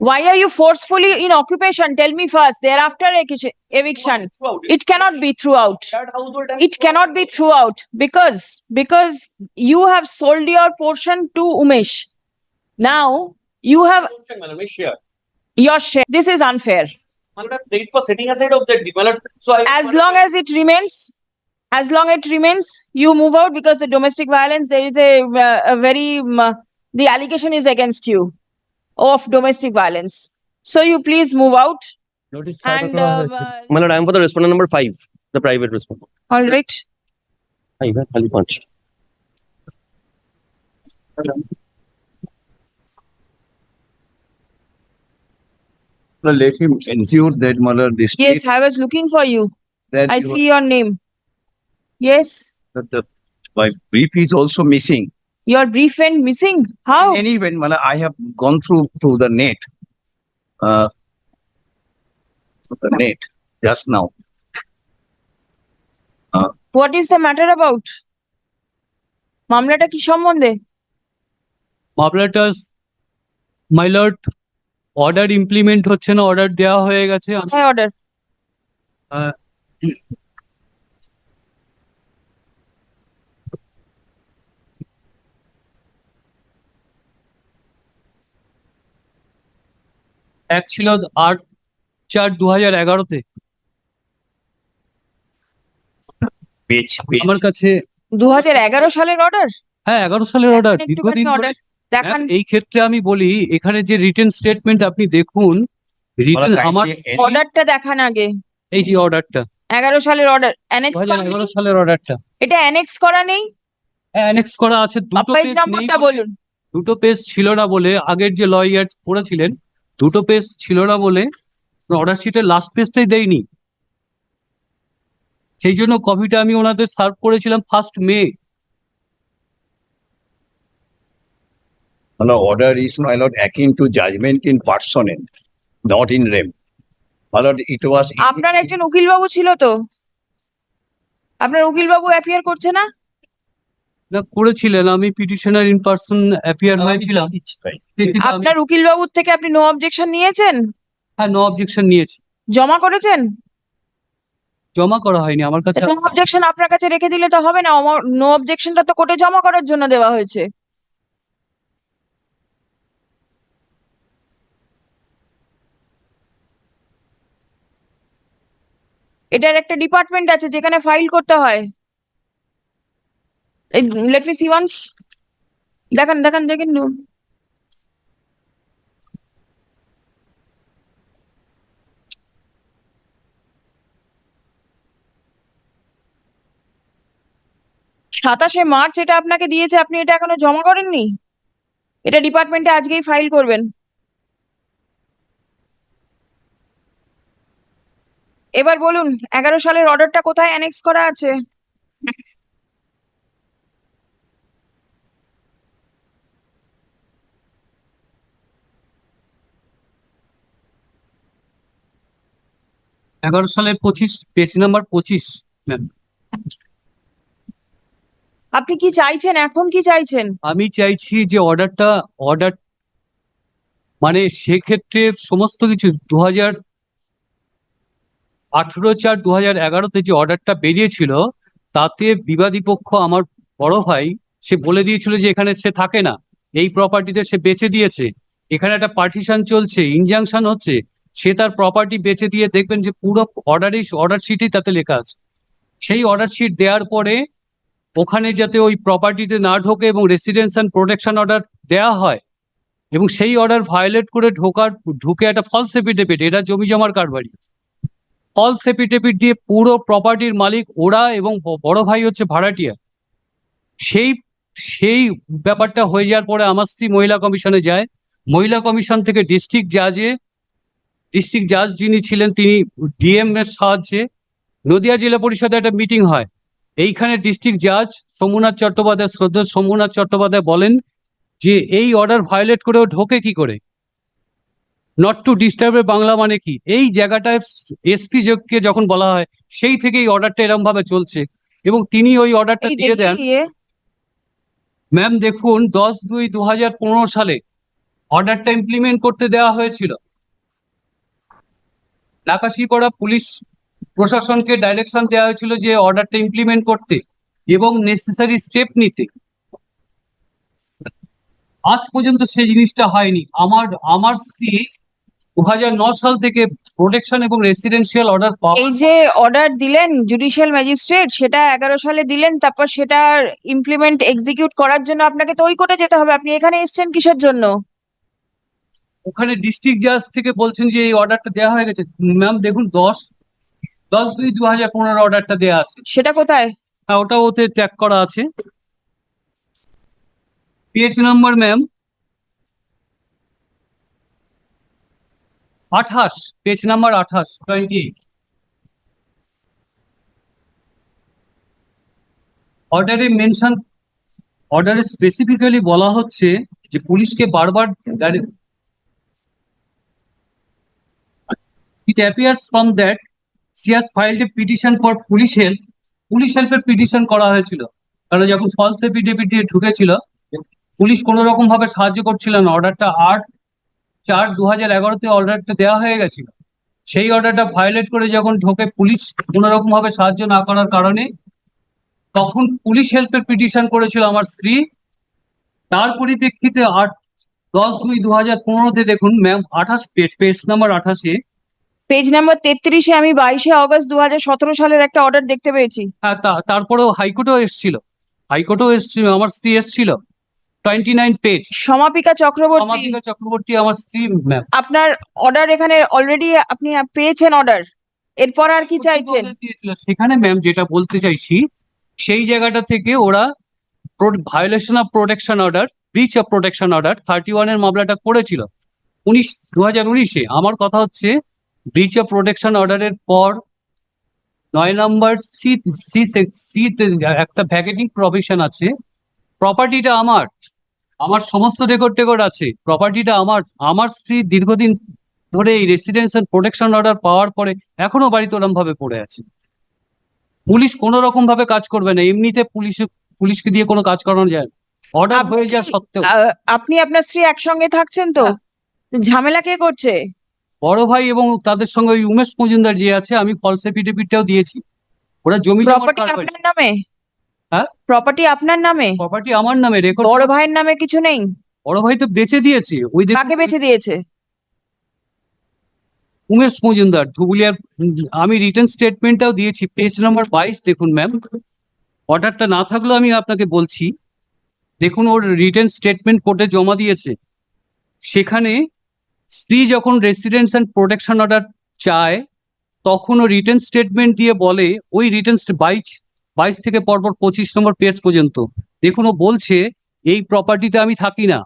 Why are you forcefully in occupation? Tell me first. Thereafter eviction. It cannot be throughout. It cannot be throughout because you have sold your portion to Umesh. Now you have your share. This is unfair. Paid for setting aside of that. So As long as it remains, you move out because the domestic violence, there is a very the allegation is against you of domestic violence. So you please move out. Notice And My lord, I am for the respondent number 5, the private respondent. all right. Only 5. Let him ensure that, my lord, the state Yes, I was looking for you. that I see your name. Yes, my brief is also missing. your brief went missing. How? In any event, my lord, I have gone through the net. The net just now. What is the matter about? মামলাটা কি সম্বন্ধে? মামলাটা my lord order implement হচ্ছে না, order দেওয়া হয়ে গেছে। কোথায় অর্ডার? এক ছিল 8/4/2011-তে আমার কাছে। 2011 সালের অর্ডার? হ্যাঁ, 11 সালের অর্ডার। একটুখানি দীর্ঘদিন ধরে order দেখান। এই ক্ষেত্রে আমি বলি, এখানে যে রিটেন স্টেটমেন্ট আপনি দেখুন, রিটেন আমার অর্ডারটা দেখান আগে। এই যে অর্ডারটা 11 সালের অর্ডার অ্যানেক্স 2011 সালের অর্ডারটা, এটা অ্যানেক্স করা নেই? হ্যাঁ অ্যানেক্স করা আছে। দুটো পেজ পেজ নাম্বারটা বলুন। দুটো পেজ ছিল না বলে, আগের যে লয়ার করেছিলেন দুটো পেজ ছিল না বলে অর্ডার শিটের লাস্ট পেজটাই দেয়নি। সেই জন্য কপিটা আমি ওনাদের সার্ভ করেছিলাম 1st May. No, order is, my lord, akin to judgment in personam, not in rem. My lord, it was. আপনার একজন উকিল বাবু ছিল তো? আপনার উকিল বাবু অ্যাপিয়ার করছে না? না, করেছিলেন। আমি পিটিশনার ইন পারসন অ্যাপিয়ার হয়েছিলাম। আপনার উকিল বাবুর থেকে আপনি নো অবজেকশন নিয়েছেন? হ্যাঁ, নো অবজেকশন নিয়েছি। জমা করেছেন? জমা করা হয়নি আমার কাছে। নো অবজেকশন আপনার কাছে রেখে দিলে তো হবে না। নো অবজেকশনটা তো কোর্টে জমা করার জন্য দেওয়া হয়েছে। এটার একটা ডিপার্টমেন্ট আছে যেখানে ফাইল করতে হয়। Let me see once. দেখান। 27 মার্চ এটা আপনাকে দিয়েছে, আপনি এটা এখনো জমা করেননি? এটা ডিপার্টমেন্টে আজকেই ফাইল করবেন। এবার বলুন 11 সালের অর্ডারটা কোথায় অ্যানেক্স করা আছে? সালের 25, পেজ নাম্বার 25 ম্যাম। আপনি কি চাইছেন এখন? কি চাইছেন? আমি চাইছি যে অর্ডার মানে সেক্ষেত্রে সমস্ত কিছু 2018/4/2011-তে যে অর্ডারটা বেরিয়েছিল তাতে বিবাদী পক্ষ আমার বড় ভাই সে বলে দিয়েছিল যে এখানে সে থাকে না, এই প্রপার্টিতে সে বেচে দিয়েছে, এখানে একটা পার্টিশন চলছে, ইনজাংশন হচ্ছে, সে তার প্রপার্টি বেচে দিয়ে দেখবেন যে পুরো অর্ডার শিটই তাতে লেখা আছে। সেই অর্ডার শিট দেওয়ার পরে ওখানে যাতে ওই প্রপার্টিতে না ঢোকে এবং রেসিডেন্সিয়াল প্রোটেকশন অর্ডার দেওয়া হয়, এবং সেই অর্ডার ভায়োলেট করে ঢুকে একটা ফলস এফিডেভিট, এটা জমি জমার কারবারি, ফলস এফিডেভিট দিয়ে পুরো প্রপার্টির মালিক ওরা এবং বড় ভাই হচ্ছে ভাড়াটিয়া। সেই ব্যাপারটা হয়ে যাওয়ার পরে আমার স্ত্রী মহিলা কমিশনে যায়। মহিলা কমিশন থেকে ডিস্ট্রিক্ট জাজ যিনি ছিলেন তিনি ডিএম এর সাহায্যে নদিয়া জেলা পরিষদে একটা মিটিং হয়। এইখানে ডিস্ট্রিক্ট জাজ সোমনাথ চট্টোপাধ্যায়, শ্রদ্ধেয় সোমনাথ চট্টোপাধ্যায় বলেন যে এই অর্ডার ভায়োলেট করেও ঢোকে কি করে, নট টু ডিস্টার্বের বাংলা মানে কি? এই জায়গাটায় এসপি কে যখন বলা হয় সেই থেকে এই অর্ডারটা এরকম ভাবে চলছে, এবং তিনি ওই অর্ডারটা দিয়ে দেন। ম্যাম দেখুন 10/2/2015 সালে অর্ডারটা ইমপ্লিমেন্ট করতে দেওয়া হয়েছিল। নাকাশিপাড়া পুলিশ প্রশাসনকে ডাইরেকশন দেওয়া হয়েছিল যে অর্ডারটা ইমপ্লিমেন্ট করতে এবং নেসেসারি স্টেপ নিতে। আজ পর্যন্ত সেই জিনিসটা হয়নি। আমার স্ত্রী 2009 সাল থেকে প্রোটেকশন এবং রেসিডেন্সিয়াল অর্ডার এই যে অর্ডার দিলেন জুডিশিয়াল ম্যাজিস্ট্রেট, সেটা 11 সালে দিলেন, তারপর সেটা ইমপ্লিমেন্ট এক্সিকিউট করার জন্য আপনাকে তো ওই কোর্টে যেতে হবে। আপনি এখানে এসেছেন কিসের জন্য? ওখানে ডিস্ট্রিক্ট জাজ থেকে বলছেন যে এই অর্ডারটা দেওয়া হয়ে গেছে। ম্যাম দেখুন 10/2/2015 অর্ডারটা দেওয়া আছে। সেটা কোথায়? হ্যাঁ, ওটা ওতে ট্যাগ করা আছে। Page number ma'am 28, page number 28 অর্ডারে মেনশন, অর্ডারে স্পেসিফিক্যালি বলা হচ্ছে যে পুলিশকে বারবার it appears from that she has filed a petition for police help. Police হেল্পের পিটিশন করা হয়েছিল, কারণ যখন ফলস এফিডেভিট দিয়ে ঢুকেছিল পুলিশ কোনো রকম ভাবে সাহায্য করছিল না। অর্ডারটা 8/4/2011 অর্ডারটা দেওয়া হয়ে গেছিল। সেই অর্ডারটা ভায়োলেট করে যখন ঢোকে পুলিশ কোনো রকম ভাবে সাহায্য না করার কারণে, তখন পুলিশ হেল্পের পিটিশন করেছিল আমার স্ত্রী। তার পরিপ্রেক্ষিতে 8/10/2015 দেখুন ম্যাম 28 পেজ নাম্বার 28-এ। পেজ নাম্বার 33-এ আমি 22শে অগস্ট 2017 সালের একটা অর্ডার দেখতে পেয়েছি। হ্যাঁ, তারপরেও হাইকোর্টেও এসেছিল, আমার স্ত্রী এসেছিল। 29 পেজ। সমাপিকা চক্রবর্তী, সমাপিকা চক্রবর্তী আমার স্ত্রী ম্যাম। আপনার অর্ডার এখানে অলরেডি আপনি পেয়েছেন অর্ডার, এরপর আর কি চাইছেন? দিয়েছিল সেখানে ম্যাম যেটা বলতে চাইছি, সেই জায়গাটা থেকে ওরা violation of protection order, breach of protection order 31 এর মামলাটা করেছিল 2019-এ। আমার কথা হচ্ছে ব্রিচ অফ প্রোটেকশন অর্ডারের পর 9 নম্বর সি একটা ভ্যাকেটিং প্রভিশন আছে। প্রপার্টিটা আমার সমস্ত রেকর্ড আছে। প্রপার্টিটা আমার স্ত্রী দীর্ঘদিন ধরে এই রেসিডেন্সিয়াল প্রোটেকশন অর্ডার পাওয়ার পরে এখনো বাড়িতে ওরম ভাবে পড়ে আছে। পুলিশ কোনো রকম ভাবে কাজ করবে না, এমনিতে পুলিশকে দিয়ে কোনো কাজ করানো যায় না, অর্ডার হয়ে যাওয়া সত্ত্বেও। আপনি আপনার স্ত্রী একসঙ্গে থাকছেন তো? ঝামেলা কে করছে? বড় ভাই এবং তাদের সঙ্গে ওই উমেশ মজুমদার যে আছে, আমি ফলস এফিডেভিটটাও দিয়েছি। ওরা জমি প্রপার্টি আপনার নামে? হ্যাঁ, প্রপার্টি আপনার নামে? প্রপার্টি আমার নামে, রেকর্ড। বড় ভাইয়ের নামে কিছু নেই? বড় ভাই তো বেচে দিয়েছে। ওই কাকে বেচে দিয়েছে? উমেশ মজুমদার, ধুবুলিয়ার। আমি রিটার্ন স্টেটমেন্টটাও দিয়েছি, পেজ নাম্বার 22 দেখুন ম্যাম। অর্ডারটা না থাকলেও আমি আপনাকে বলছি, দেখুন ওর রিটার্ন স্টেটমেন্ট কোর্টে জমা দিয়েছে। সেখানে স্ত্রী যখন রেসিডেন্স অ্যান্ড প্রোটেকশন অর্ডার চায়, তখন ও রিটার্ন স্টেটমেন্ট দিয়ে বলে, ওই রিটার্ন 22 থেকে পরপর 25 নম্বর পেজ পর্যন্ত দেখুন, ও বলছে এই প্রপার্টিতে আমি থাকি না।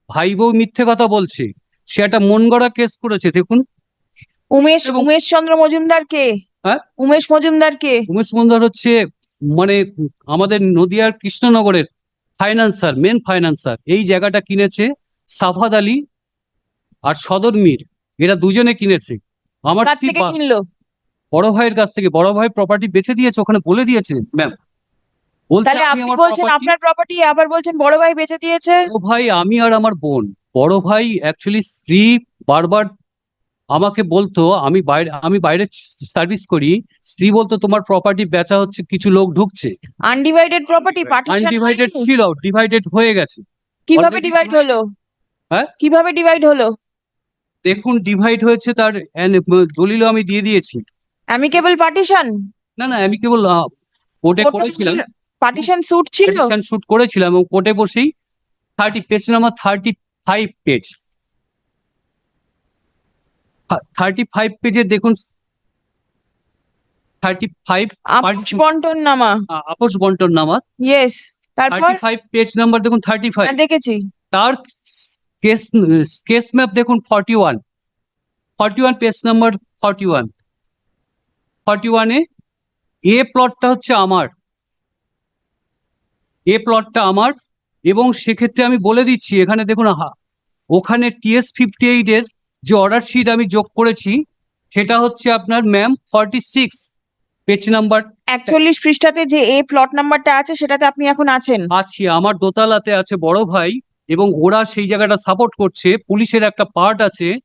ভাই বউ মিথ্যে কথা বলছে। সে একটা মন গড়া কেস করেছে। দেখুন উমেশ চন্দ্র মজুমদার কে? হ্যাঁ, উমেশ মজুমদার কে? উমেশ মজুমদার হচ্ছে মানে আমাদের নদিয়ার কৃষ্ণনগরের ফাইন্যান্সার, মেন ফাইন্যান্সার। এই জায়গাটা কিনেছে সাফাদ আলী আর সদর মীর, এরা দুজনে কিনেছে। আমার কার স্ত্রী থেকে কিনলো? বড় ভাইয়ের কাছ থেকে। বড় ভাই প্রপার্টি বেচে দিয়েছে, ওখানে বলে দিয়েছে ম্যাম। বলছে তাহলে আমি আপনি আমার বলছেন property- আপনার প্রপার্টি, আবার বলছেন বড় ভাই বেচে দিয়েছে? বড় ভাই আমি আর আমার বোন। বড় ভাই অ্যাকচুয়ালি স্ত্রী বারবার আমাকে বলতো, আমি বাইরে সার্ভিস করি, স্ত্রী বলতো তোমার প্রপার্টি বেচা হচ্ছে, কিছু লোক ঢুকছে। আনডিভাইডেড প্রপার্টি, পার্টিশন আনডিভাইডেড ছিল, ডিভাইডেড হয়ে গেছে। কিভাবে already ডিভাইড হলো? হ্যাঁ? কিভাবে ডিভাইড হলো? দেখুন ডিভাইড হয়েছে, তার দলিলও আমি দিয়ে দিয়েছি। Amicable partition? না না, আমি কেবল কোর্টে করেছিলাম, পার্টিশন স্যুট ছিল? শুট করেছিলাম এবং কোর্টে বসেই পেজ নাম্বার 35 পেজ, 35 পেজে দেখুন 35 আপোষ বন্টন নামা? আপোষ বন্টন নামা। ইয়েস, তারপর 35 পেজ নাম্বার দেখুন 35। হ্যাঁ, দেখেছি। তার কেস ম্যাপ দেখুন 41 পেজ নাম্বার 41-এ এ প্লটটা হচ্ছে আমার, এবং সেক্ষেত্রে আমি বলে দিচ্ছি এখানে দেখুন, ওখানে TS 58 এর যে অর্ডার শিট আমি যোগ করেছি, সেটা হচ্ছে আপনার ম্যাম 46 পেজ নাম্বার 41 পৃষ্ঠাতে যে এ প্লট নাম্বারটা আছে সেটাতে আপনি এখন আছেন? আছি। আমার দোতলাতে আছে, বড় ভাই এবং ওরা সেই জায়গাটা সাপোর্ট করছে, পুলিশের একটা পার্ট আছে,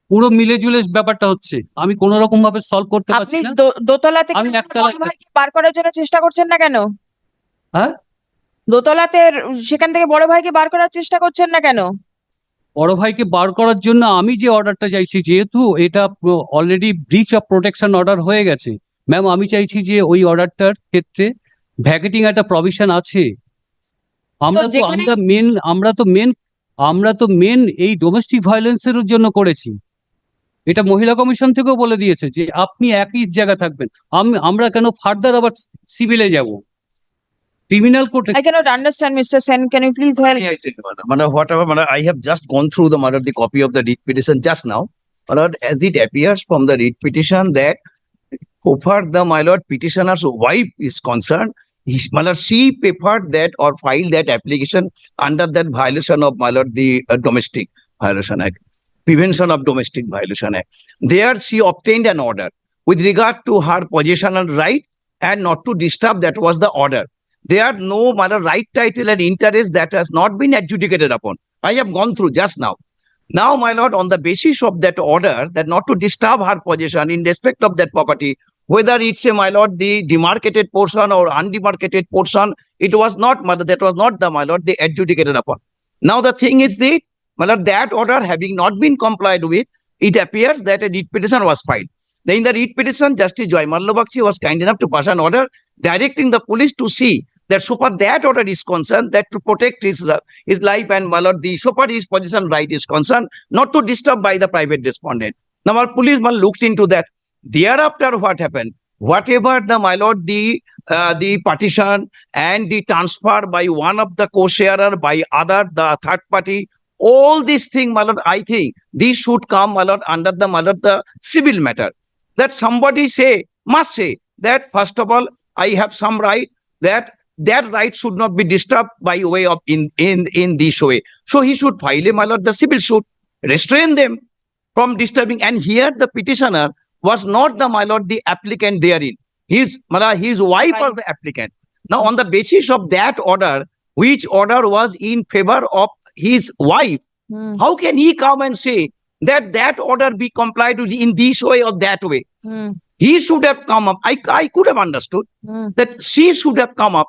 পুরো মিলে জুলে ব্যাপারটা হচ্ছে। আমি কোন রকম ভাবে সলভ করতে আপনি পারছি না। দোতলা থেকে আমি আপনার একতলায় বড় ভাইকে বার করার জন্য চেষ্টা করছেন না কেন? হ্যাঁ, দোতলাতে সেখান থেকে বড় ভাইকে বার করার চেষ্টা করছেন না কেন? বড় ভাইকে বার করার জন্য আমি যে অর্ডারটা চাইছি, যেহেতু এটা already breach of protection order হয়ে গেছে ম্যাম, আমি চাইছি যে ওই অর্ডারটার ক্ষেত্রে ভ্যাকেটিং একটা প্রভিশন আছে। যেখানে- আমরা তো মেন এই ডোমেস্টিক ভায়োলেন্সের জন্য করেছি। এটা মহিলা কমিশন থেকেও বলে দিয়েছে যে আপনি একই জায়গা থাকবেন। আমরা কেন ফার্দার আবার সিভিলে যাব? ক্রিমিনাল কোর্টে I cannot understand, Mr. Sen. Can you please help? I tell you, madam, whatever, madam, I have just gone through the copy of the writ petition just now. Madam, as it appears from the writ petition that so far the my lord petitioner's wife is concerned, madam, she preferred that or filed that application under that violation of my lord the Domestic Violation Act, Prevention of Domestic Violation Act. There she obtained an order with regard to her possessional right and not to disturb. That was the order. There are no right, title and interest that has not been adjudicated upon. I have gone through just now. Now, my lord, on the basis of that order, that not to disturb her possession in respect of that property, whether it's a, my lord, the demarcated portion or undemarcated portion, it was not, my lord, that was not the, my lord, they adjudicated upon. Now, the thing is that, my lord, that order having not been complied with, it appears that a writ petition was filed. Then in the writ petition, Justice Joy Mallabakshi was kind enough to pass an order directing the police to see that so far that order is concerned, that to protect his life and, my lord, the so far his possession right is concerned, not to disturb by the private respondent. Now, our policeman looked into that. Thereafter, what happened? Whatever the, my lord, the partition and the transfer by one of the co-sharer by other, the third party, all these things, my lord, I think these should come, my lord, under the, my lord, the civil matter. That somebody must say that, first of all, I have some right, that right should not be disturbed by way of in this way. So he should file, my lord, the civil suit, restrain them from disturbing. And here the petitioner was not the, my lord, the applicant therein. His wife was the applicant. Now, on the basis of that order, which order was in favor of his wife, how can he come and say that order be complied with in this way or that way? He should have come up. I could have understood that she should have come up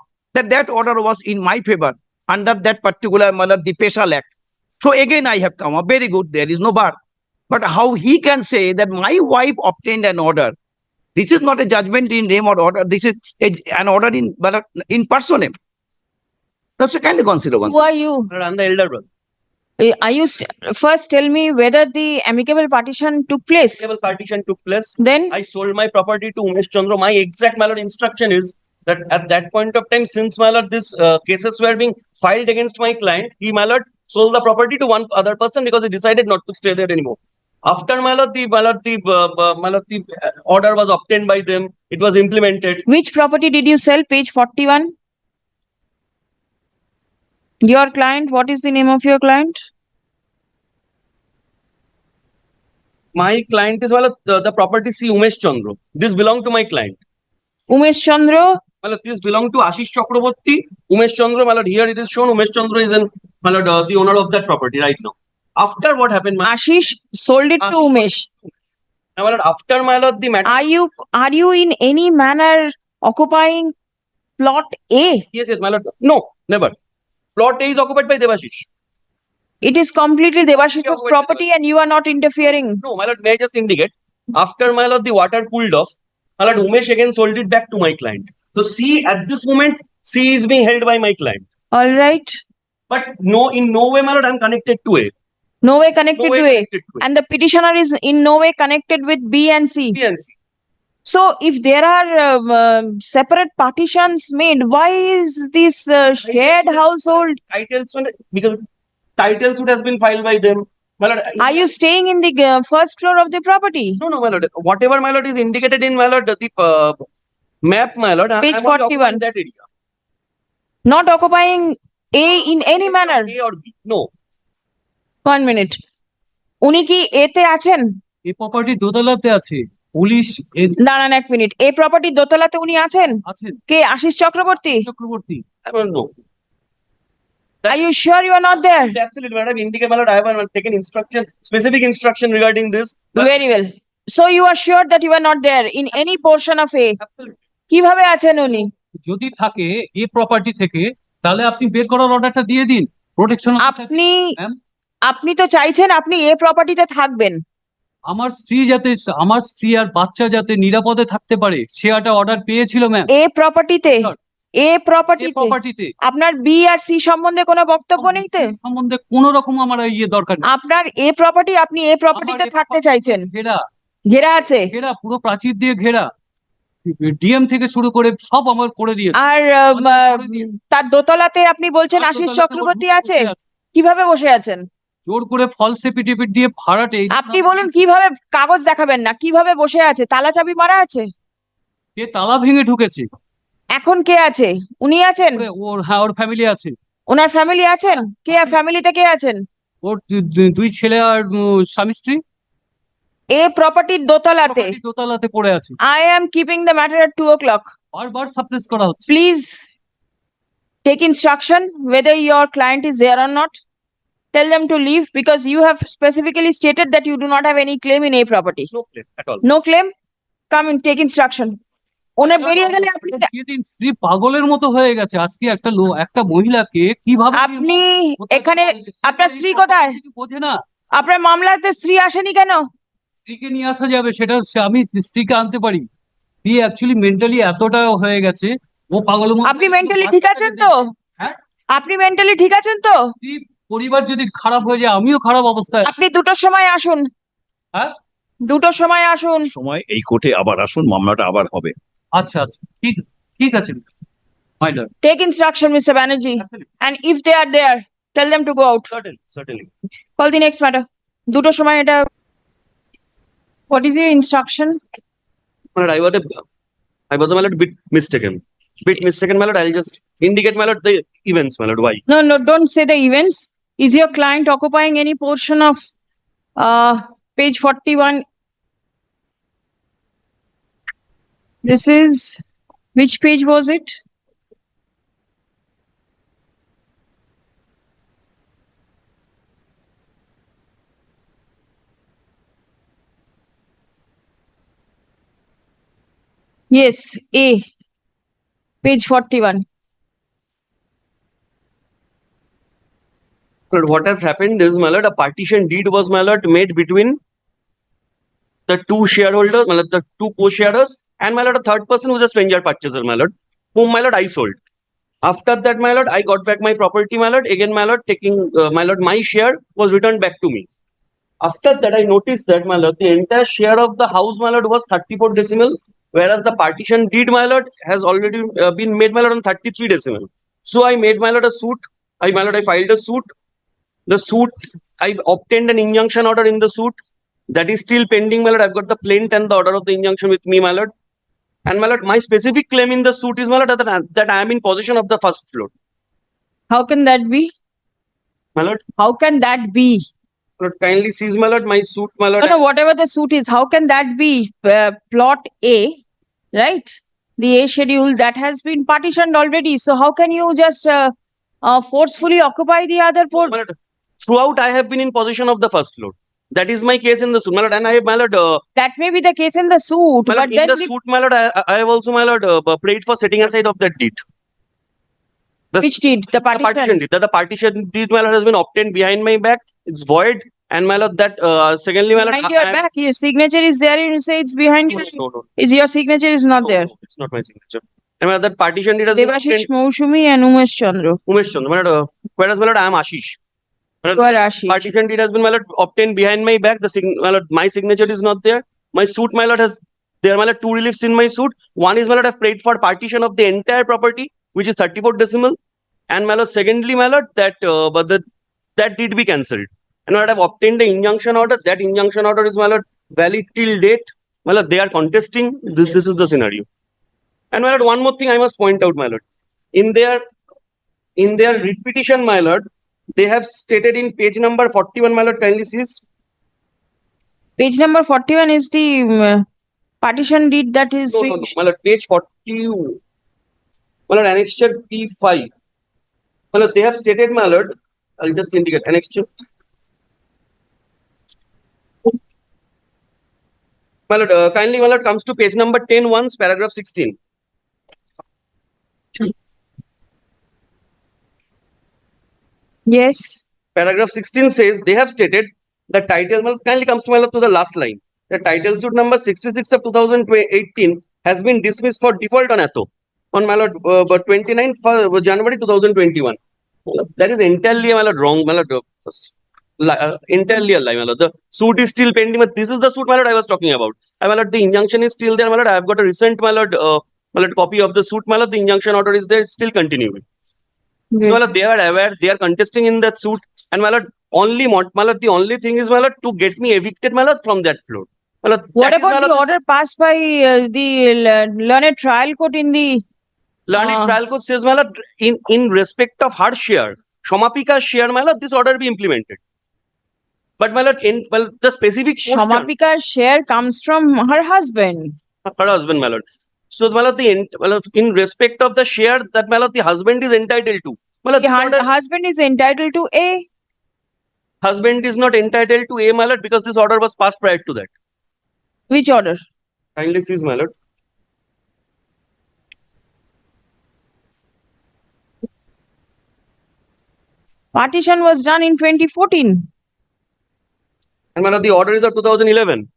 that order was in my favor under that particular, my lord, the Special Act. So again, I have come up. Very good. There is no bar. But how he can say that my wife obtained an order? This is not a judgment in name or order. This is an order in personam. That's a kindly consider one. Who are you? I'm the elder brother. Are you first tell me whether the amicable partition took place? Civil partition took place. Then I sold my property to Umesh Chandra. My exact, my lord, instruction is that at that point of time, since, my lord, these cases were being filed against my client, he, my lord, sold the property to one other person because he decided not to stay there anymore. After, my lord, the order was obtained by them, it was implemented. which property did you sell? Page 41. Your client, what is the name of your client? My client is, my lord, the property C Umesh Chandra. This belong to my client. Umesh Chandra, My lord, this belong to Ashish Chakraborty. Umesh Chandra, my lord, here it is shown Umesh Chandra is my lord, the owner of that property right now. After what happened, Ashish sold it to Umesh. my lord, after, my lord, the matter. Are you in any manner occupying plot A? Yes, my lord. No, never. Plot A is occupied by Devashish. It is completely Devashish's Yeah, property and you are not interfering. No, my lord, may I just indicate? After, my lord, the water cooled off, my lord, Umesh again sold it back to my client. So C, at this moment, C is being held by my client. All right. But no, in no way, my lord, I'm connected to A. No way connected No way to A. connected to A. And the petitioner is in no way connected with B and C. B and C. So if there are separate partitions made, why is this shared household? Titles, because title suit has been filed by them. My lord, Are you staying in the first floor of the property? No, my lord. Whatever, my lord, is indicated in, my lord, the map, my lord. Page I'm only 41. occupying that area. Not occupying A in any manner? A or B. No. 1 minute. উনি কি এতে আছেন? এই property দোতলাতে আছে। Police দাঁড়ান 1 minute. এই property দোতলাতে উনি আছেন? আছেন কে Ashis Chakraborty? Chakraborty. I don't know. Are you sure you are not there? Absolutely, madam. Indicate, my lord, I have taken instruction, specific instruction regarding this. Very well. So you are sure that you are not there in any portion of A? Absolutely. কিভাবে আছেন উনি? যদি থাকে এ property থেকে তাহলে আপনি বের করার অর্ডারটা দিয়ে দিন প্রোটেকশন আপনি ma'am? আপনি তো চাইছেন আপনি এ প্রপার্টিতে থাকবেন। আমার স্ত্রী আর বাচ্চা যাতে নিরাপদে থাকতে পারে সে একটা অর্ডার পেয়েছিল ম্যাম এ প্রপার্টিতে এ এই প্রপার্টিতে প্রপার্টিতে আপনার বি আর সি সম্বন্ধে কোনো বক্তব্য নেই তো? সম্বন্ধে কোনো রকম আমার দরকার নেই আপনার এ প্রপার্টি, আপনি এ প্রপার্টিতে আমার এ থাকতে property চাইছেন, ঘেরা ঘেরা আছে। ঘেরা পুরো প্রাচীর দিয়ে ঘেরা ডিএম থেকে শুরু করে সব আমার করে দিয়েছে আর করে দিয়েছে। তার দোতলাতে আপনি বলছেন আর আশিস দোতলাতে চক্রবর্তী বসে আছে, আছে। কিভাবে বসে আছেন? জোর করে ফলস এফিডেভিট দিয়ে ভাড়াটে আপনি বলুন কিভাবে, কাগজ দেখাবেন না, কিভাবে বসে আছে? তালা চাবি মারা আছে? কে তালা ভেঙে ঢুকেছে এখন কে আছে? উনি আছেন? ওর ফ্যামিলি আছে ওনার ফ্যামিলি আছেন? কে ফ্যামিলিতে কে আছেন? ওর দুই ছেলে আর স্বামী স্ত্রী এ প্রপার্টির দোতলাতে। property দোতলাতে পড়ে আছে I am keeping the matter at 2 o'clock. বারবার সাপ্রেস করা হচ্ছে Please take instruction whether your client is there or not. Tell them to leave because you have specifically stated that you do not have any claim in a property. No claim at all. No claim? Come and take instruction. One বেরিয়ে গেলে আপনি যেদিন স্ত্রী পাগলের মতো হয়ে গেছে আজকে একটা মহিলাকে কিভাবে আপনি এখানে আপনার স্ত্রী কোথায়? কিছু বোঝে না আপনার মামলাতে স্ত্রী আসেনি কেন? স্ত্রীকে নিয়ে আসা যাবে সেটা আমি স্ত্রীকে আনতে পারি স্ত্রী অ্যাকচুয়ালি মেন্টালি এতটা হয়ে গেছে ও পাগলের মতো আপনি মেন্টালি ঠিক আছেন তো? হ্যাঁ? আপনি মেন্টালি ঠিক আছেন তো? স্ত্রী পরিবার যদি খারাপ হয়ে যায় আমিও খারাপ অবস্থায় আছি। আপনি দুটোর সময় আসুন। হ্যাঁ? দুটোর সময় আসুন। সময় এই কোর্টে আবার আসুন, মামলাটা আবার হবে। আচ্ছা আচ্ছা ঠিক আছে my lord Take instruction, Mr. Banerjee. And if they are there, tell them to go out. Certainly. Call the next matter. দুটোর সময় এটা। What is your instruction? My lord, I was, my lord, bit mistaken. My lord. I'll just indicate, my lord, the events, my lord. Why? No, don't say the events. Is your client occupying any portion of page 41? This is, which page was it? Yes, A, page 41. My lord, what has happened is, my lord, a partition deed was, my lord, made between the two shareholders, my lord, the two co-sharers, and my lord, a third person who is a stranger purchaser, my lord, whom, my lord, I sold. After that, my lord, I got back my property, my lord. Again, my lord, taking, my lord, my share was returned back to me. After that, I noticed that, my lord, the entire share of the house, my lord, was 34 decimal, whereas the partition deed, my lord, has already been made, my lord, on 33 decimal. So I made, my lord, a suit. I filed a suit. The suit, I obtained an injunction order in the suit. That is still pending, my lord. I've got the plaint and the order of the injunction with me, my lord. And my lord, my specific claim in the suit is, my lord, that I am in possession of the first floor. How can that be? My lord, How can that be? my lord, kindly seize, my lord, my suit, my lord. No, whatever the suit is, how can that be? Plot A, right? The A schedule that has been partitioned already. So how can you just forcefully occupy the other My lord, throughout, I have been in possession of the first floor. That is my case in the suit, my lord. And I have, my lord, That may be the case in the suit, my lord, but in then the suit, my lord, I have also, my lord, prayed for setting aside of that deed. which deed? The The partition partition. deed. The partition deed, my lord, has been obtained behind my back. It's void. And my lord, that secondly, my lord, Behind your back, your signature is there and you say it's behind you. No. Is your signature is not there? No, it's not my signature. And my lord, that partition deed has been Devashish obtained. Moushumi and Umesh Chandra. Umesh Chandra, my lord, whereas, my lord, I am Ashish. You are Ashish. Partition deed has been, my lord, obtained behind my back. My lord, my signature is not there. My suit, my lord, there are, my lord, two reliefs in my suit. One is, my lord, I've prayed for partition of the entire property, which is 34 decimal. And my lord, secondly, my lord, that that deed be cancelled. And my lord, I've obtained the injunction order. That injunction order is, my lord, valid till date. My lord, they are contesting. This is the scenario. And my lord, one more thing I must point out, my lord. In their writ petition, my lord, they have stated in page number 41, my lord, kindly seize. Page number 41 is the partition deed that is No, being. my lord, page 40. My lord, annexure P5. Well, they have stated, my lord, I'll just indicate annex to. My lord, kindly, my lord, comes to page number 10 once, paragraph 16. Yes. Paragraph 16 says they have stated the title, well, kindly comes to my lord to the last line. The title suit number 66 of 2018 has been dismissed for default on ATO on my lord, but 29th for January 2021. That is entirely, my lord, wrong, my lord. Entirely a lie, my lord. The suit is still pending, but this is the suit, my lord, I was talking about. My lord, the injunction is still there, my lord. I have got a recent, my lord, copy of the suit, my lord. The injunction order is there, it's still continuing. So, my lord, they are aware, they are contesting in that suit, and my lord, my lord, the only thing is, my lord, to get me evicted, my lord, from that floor. My lord, What that is, my about the lord, order passed by the learned trial court in the learned trial court says, my lord, in respect of her share, Shomapika's share, my lord, this order be implemented. But my lord, the specific portion, Shamapika's share comes from her husband? her husband, my lord. So, my lord, in respect of the share that, my lord, the husband is entitled to. My lord, The this order, husband is entitled to A. husband is not entitled to A, my lord, because this order was passed prior to that. Which order? Kindly seize, my lord. Partition was done in 2014. And my lord, the order is of 2011.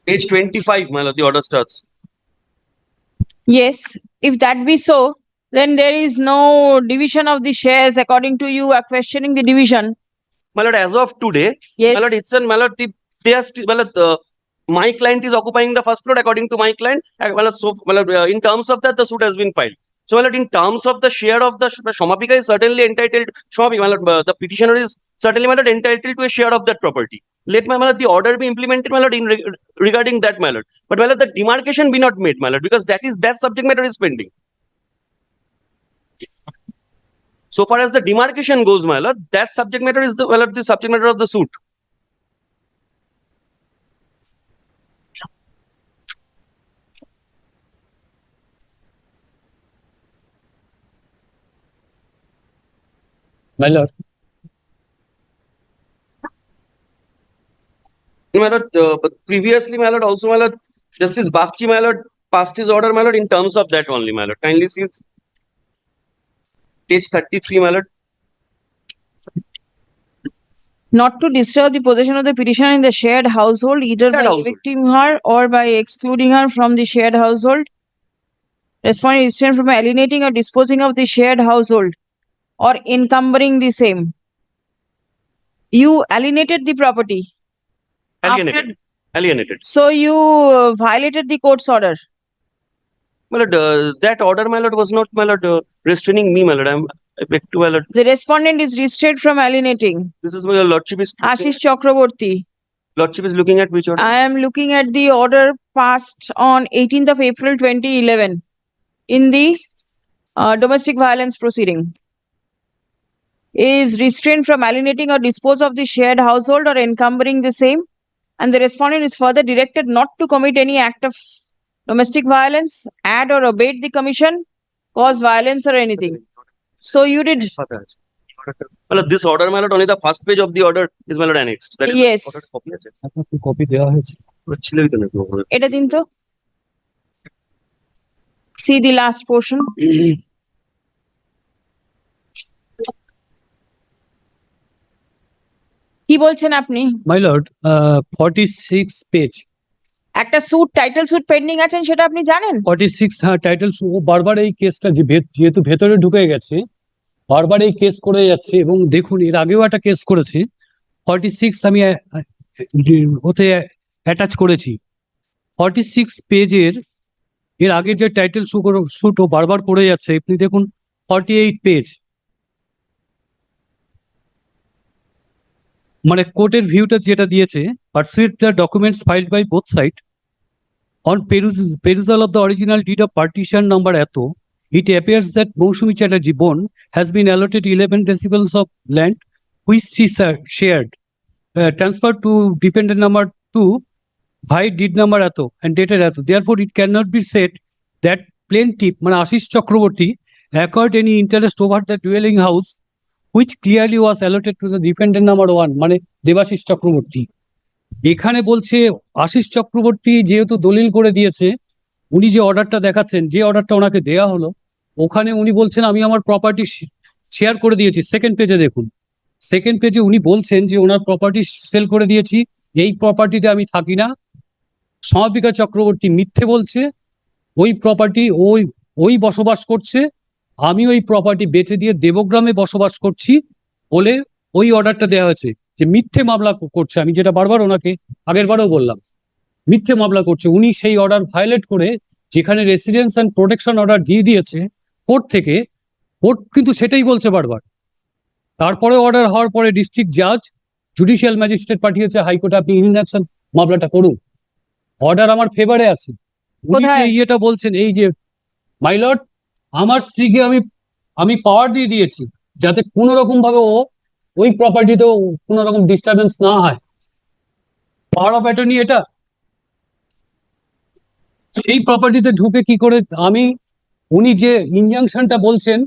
Page 25, my lord, the order starts. Yes, if that be so, then there is no division of the shares. According to you, are questioning the division. My lord, as of today, Yes. my lord, it's an, my lord, they are still, my lord, my client is occupying the first floor according to my client. My lord, so, my lord, in terms of that, the suit has been filed. So, my lord, in terms of the share of the Shomapika is certainly entitled, Shomapika, my lord, the petitioner is certainly, my lord, entitled to a share of that property. Let my lord, the order be implemented, my lord, in regarding that, my lord. But my lord, the demarcation be not made, my lord, because that subject matter is pending. So far as the demarcation goes, my lord, that subject matter is the subject matter of the suit. My lord, My lord, but previously, my lord, also, my lord, Justice Bakchi, my lord, passed his order, my lord, in terms of that only, my lord. Kindly see page 33, my lord. Not to disturb the possession of the petitioner in the shared household, either by evicting her or by excluding her from the shared household. Respondent is restrained from alienating or disposing of the shared household or encumbering the same. You alienated the property. Alienated. Alienated. So you violated the court's order. My lord, that order, my lord, was not, my lord, restraining me, my lord. I beg to, my lord. The respondent is restrained from alienating. This is my lordship is. Ashish Chakraborty. Lordship is looking at which order? I am looking at the order passed on 18th of April 2011 in the domestic violence proceeding. Is restrained from alienating or dispose of the shared household or encumbering the same, and the respondent is further directed not to commit any act of domestic violence, add or abet the commission, cause violence or anything. So you did. Well, this order, my lord, only the first page of the order is, my lord, annexed. That is Yes. the order copy আছে? আপনাকে copy দেওয়া হয়েছে। ছিলই তো নাকি ওখানে? এটা দিন তো। See the last portion. কি বলছেন আপনি? My lord, 46 page. একটা স্যুট টাইটেল স্যুট পেন্ডিং আছেন সেটা আপনি জানেন? 46 হ্যাঁ টাইটেল ও বারবার এই কেসটা যেহেতু ভেতরে ঢুকে গেছে বারবার এই কেস করে যাচ্ছে এবং দেখুন এর আগেও একটা কেস করেছে 46 আমি ওতে অ্যাটাচ করেছি 46 পেজের এর আগে যে টাইটেল শুট ও বারবার পড়ে যাচ্ছে আপনি দেখুন 48 পেজ মানে কোর্টের ভিউটা যেটা দিয়েছে pursuant the documents filed by both sides on perusal of the original deed of partition number ATO, it appears that Mousumi Chatterjee Bone has been allotted 11 decibels of land which she shared, transferred to dependent number 2 ভাই did number এত and dated এত, therefore it cannot be said that plaintiff মানে Ashis Chakraborty acquired any interest over the dwelling house which clearly was allotted to the defendant number 1 মানে দেবাশিস চক্রবর্তী। এখানে বলছে আশিস চক্রবর্তী যেহেতু দলিল করে দিয়েছে, উনি যে অর্ডারটা দেখাচ্ছেন, যে অর্ডারটা ওনাকে দেয়া হলো, ওখানে উনি বলছেন আমি আমার প্রপার্টি শেয়ার করে দিয়েছি। সেকেন্ড পেজে দেখুন, সেকেন্ড পেজে উনি বলছেন যে ওনার প্রপার্টি সেল করে দিয়েছি, এই প্রপার্টিতে আমি থাকি না। সমাপিকা চক্রবর্তী মিথ্যে বলছে, ওই প্রপার্টি ওই বসবাস করছে, আমি ওই প্রপার্টি বেচে দিয়ে দেবগ্রামে বসবাস করছি বলে ওই অর্ডারটা দেওয়া হয়েছে। যে মিথ্যে মামলা করছে, আমি যেটা বারবার ওনাকে আগের বারও বললাম, মিথ্যে মামলা করছে। উনি সেই অর্ডার ভায়োলেট করে যেখানে রেসিডেন্স অ্যান্ড প্রোটেকশন অর্ডার দিয়ে দিয়েছে কোর্ট থেকে, কোর্ট কিন্তু সেটাই বলছে বারবার। তারপরে অর্ডার হওয়ার পরে ডিস্ট্রিক্ট জাজ জুডিশিয়াল ম্যাজিস্ট্রেট পাঠিয়েছে হাইকোর্টে, আপনি ইনঅ্যাকশন মামলাটা করুন, অর্ডার আমার ফেভারে আছে। উনি যে কোথায়? ইয়েটা বলছেন, এই যে মাই লর্ড, আমার স্ত্রীকে আমি পাওয়ার দিয়ে দিয়েছি যাতে কোনো রকম ভাবে ওই প্রপার্টিতেও কোনো রকম ডিস্টারবেন্স না হয়। পাওয়ার অফ অ্যাটর্নি এটা। সেই প্রপার্টিতে ঢুকে কি করে উনি যে ইনজাংশনটা বলছেন,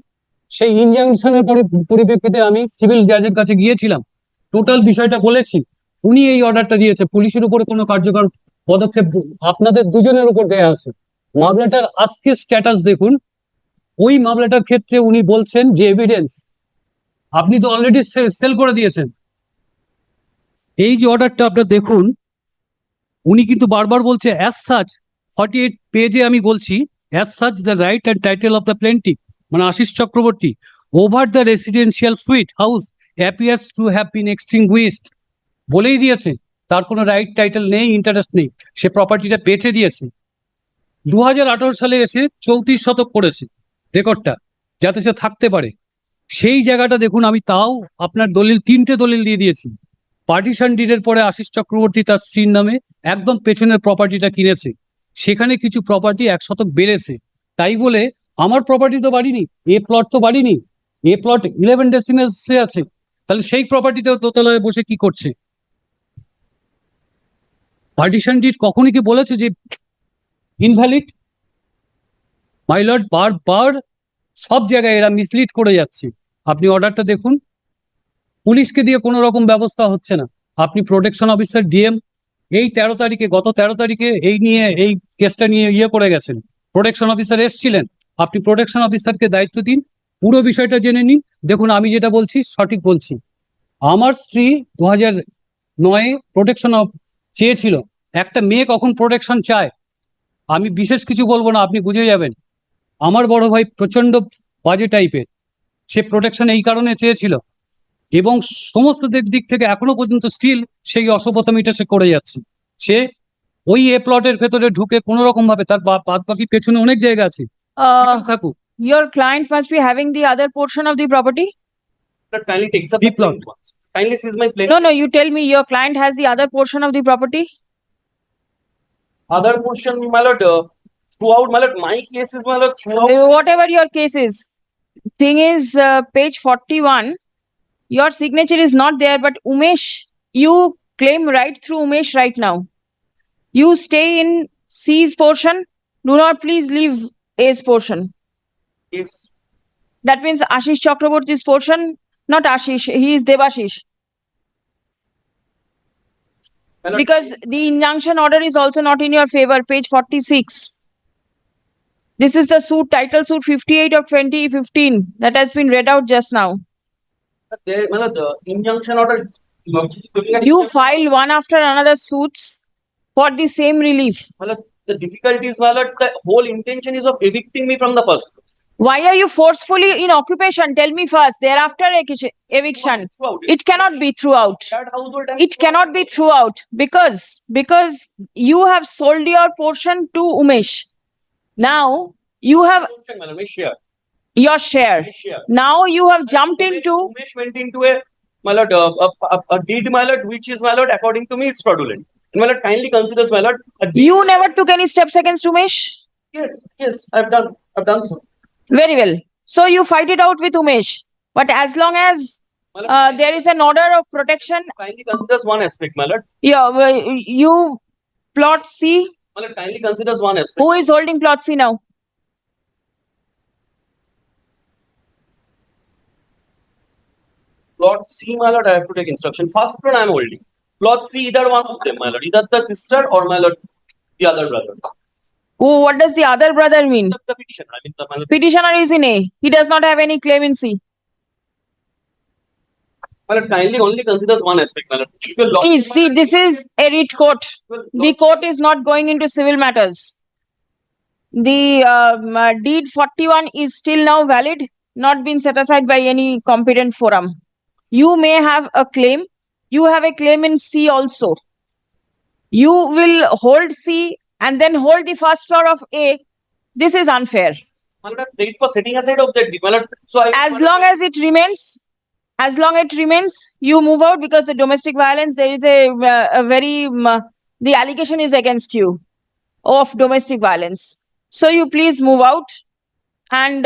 সেই ইনজাংশনের পরিপ্রেক্ষিতে আমি সিভিল জাজের কাছে গিয়েছিলাম, টোটাল বিষয়টা বলেছি। উনি এই অর্ডারটা দিয়েছে, পুলিশের উপরে কোনো কার্যকর পদক্ষেপ আপনাদের দুজনের উপর দেয়া আছে। মামলাটার আজকে স্ট্যাটাস দেখুন, ওই মামলাটার ক্ষেত্রে উনি বলছেন যে এভিডেন্স আপনি তো অলরেডি সেল করে দিয়েছেন। এই যে অর্ডারটা আপনার দেখুন, উনি কিন্তু বারবার বলছে অ্যাজ সাচ 48 পেজে আমি বলছি as such the right and title of the plaintiff মানে Ashis Chakraborty over the residential suite house appears to have been extinguished বলেই দিয়েছে, তার কোনো রাইট টাইটেল নেই, ইন্টারেস্ট নেই, সে প্রপার্টিটা বেচে দিয়েছে। 2018 সালে এসে 34 শতক করেছে রেকর্ডটা, যাতে সে থাকতে পারে। সেই জায়গাটা দেখুন, আমি তাও আপনার দলিল 3টে দলিল দিয়ে দিয়েছি। পার্টিশন ডিডের পরে আশিস চক্রবর্তী তার স্ত্রীর নামে একদম পেছনের প্রপার্টিটা কিনেছে, সেখানে কিছু প্রপার্টি 1 শতক বেড়েছে। তাই বলে আমার প্রপার্টি তো বাড়িনি, এ প্লট তো বাড়িনি, এ প্লট 11 ডেসিমেলসে আছে, তাহলে সেই প্রপার্টিতেও দোতলায় বসে কি করছে? পার্টিশন ডিড কখনই কি বলেছে যে ইনভ্যালিড? মাই লর্ড, বারবার সব জায়গায় এরা মিসলিড করে যাচ্ছে। আপনি অর্ডারটা দেখুন, পুলিশকে দিয়ে কোনো রকম ব্যবস্থা হচ্ছে না। আপনি প্রোটেকশন অফিসার ডিএম এই 13 তারিখে, গত 13 তারিখে এই কেসটা নিয়ে করে গেছেন, প্রোটেকশন অফিসার এসছিলেন। আপনি প্রোটেকশন অফিসারকে দায়িত্ব দিন, পুরো বিষয়টা জেনে নিন। দেখুন, আমি যেটা বলছি সঠিক বলছি। আমার স্ত্রী 2009-এ প্রোটেকশন চেয়েছিল। একটা মেয়ে কখন প্রোটেকশন চায়, আমি বিশেষ কিছু বলবো না, আপনি বুঝে যাবেন। আমার বড় ভাই প্রচন্ড বাজে টাইপের, সে প্রোটেকশন এই কারণে চেয়েছিল, এবং সমস্ত দিক থেকে এখনো পর্যন্ত স্টিল সেই অসভ্যতামিটা সে করে যাচ্ছে। সে ওই প্লটের ভেতরে ঢুকে কোন রকম ভাবে, তার বাদ বাকি পেছনে অনেক জায়গা আছে, থাকুক। Your client must be having the other portion of the property. That kindly takes up The the plot. plate once. Kindly seize my plate. No, you tell me your client has the other portion of the property. Other portion, my lord, throughout, my lord, my case is, my lord, throughout. Whatever your case is. Thing is, page 41, your signature is not there, but Umesh, you claim right through Umesh right now. You stay in C's portion. Do not please leave A's portion. Yes. That means Ashish Chakraborty's portion, not Ashish, he is Devashish. My lord, Because the injunction order is also not in your favor, page 46. This is the suit, title suit 58 of 2015 that has been read out just now. there, my lord, the injunction order. looking at You injunction- file one after another suits for the same relief. My lord, the difficulty is, my lord, the whole intention is of evicting me from the first. Why are you forcefully in occupation? Tell me first, thereafter eviction. Throughout. It cannot be throughout. That household. and It cannot be throughout because you have sold your portion to Umesh. Now you have Portion, my lord, my share. your share. My share. Now you have jumped into, Umesh went into a, my lord, a deed, my lord, which is, my lord, according to me, is fraudulent. And my lord, kindly considers, my lord, a deed. you never took any steps against Umesh? Yes, I've done so. Very well. So you fight it out with Umesh. But as long as My lord, there is an order of protection, kindly considers one aspect, my lord. you plot C. My lord, kindly considers one aspect. Who is holding plot C now? Plot C, my lord, I have to take instruction. First one I am holding. Plot C, either one of them, my lord. Either the sister or my lord, the other brother. Oh, what does the other brother mean? The petitioner, I mean, my lord. Petitioner is in A. He does not have any claim in C. My lord, kindly only considers one aspect, my lord. If your lordship, Please see, this is a writ court. well, The court is not going into civil matters. The deed 41 is still now valid, not been set aside by any competent forum. You may have a claim. You have a claim in C also. You will hold C and then hold the first floor of A. This is unfair. my lord, I have prayed for setting aside of that deed, my lord. So I, As long as it remains, you move out because the domestic violence, there is a very, the allegation is against you of domestic violence. So you please move out and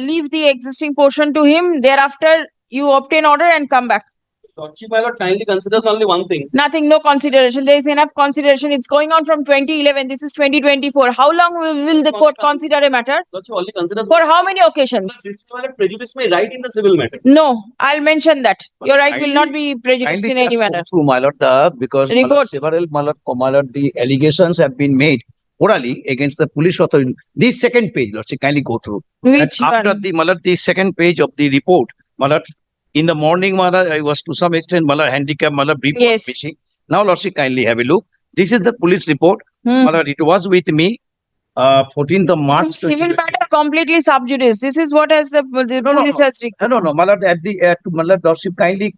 leave the existing portion to him. Thereafter, you obtain order and come back. lordship, my lord, kindly considers only one thing. Nothing, no consideration. There is enough consideration. It's going on from 2011. This is 2024. How long will the court consider a matter? Lordship only considers For how many occasions? this, my lord, prejudice may right in the civil matter. No, I'll mention that. Your right will not be prejudiced Kindly in any just go manner. through, my lord, because my lord, Report. several, my lord, the allegations have been made orally against the police authority. The second page, Lord, kindly go through. Which After one? the, my lord, the second page of the report, my lord, in the morning, my lord, I was to some extent, my lord, handicapped, my lord, brief was Yes. missing. Now, Lord, kindly have a look. This is the police report. Hmm. My lord, it was with me, 14th of March. Civil matter completely sub judice. This is what has the No, police has. No, my lord, at the, my lord, Lordship, kindly,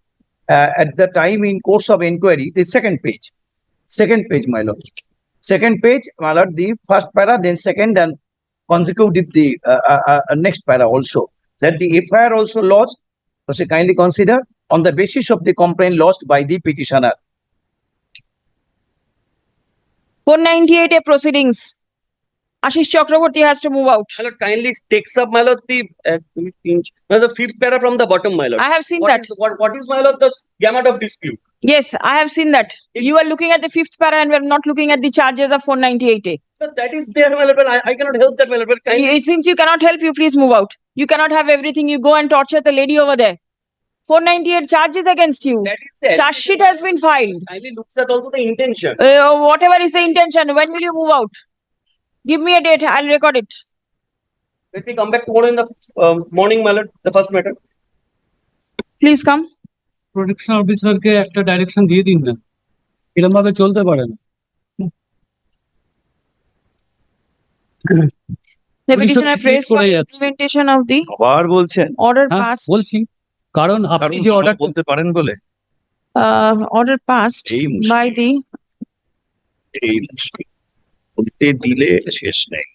at the time in course of inquiry, the second page, my lord. Second page, my lord, the first para, then second and consecutive, the next para also. That the FIR also lodged, Lordship, kindly consider on the basis of the complaint lodged by the petitioner. 498A proceedings. Ashish Chakraborty has to move out. My lord, kindly takes up, my lord, the fifth para from the bottom, my lord. I have seen What that. is, what is, my lord, the gamut of dispute? Yes, I have seen that. You are looking at the fifth para and we are not looking at the charges of 498A. But that is there, my lord. But I cannot help that, my lord. But kindly, Since you cannot help, you please move out. You cannot have everything. You go and torture the lady over there. 498 charges against you. that is there. Charge sheet has been filed. Kindly looks at also the intention. Whatever is the intention, when will you move out? Give me a date. I'll record it. Let me come back tomorrow in the morning, my lord. The first matter. Please come. Protection অফিসারকে একটা direction দিয়ে দিন না, এরকম ভাবে চলতে পারে না। The Police petitioner officer praised for করে the যাচ্ছে। implementation of the আবার বলছেন, order হ্যাঁ passed. বলছি, কারণ আপনি কারণ যে অর্ডার বলতে পারেন বলে Order passed এই মুশকিল, by the এই মুশকিল। বলতে দিলে শেষ নেই।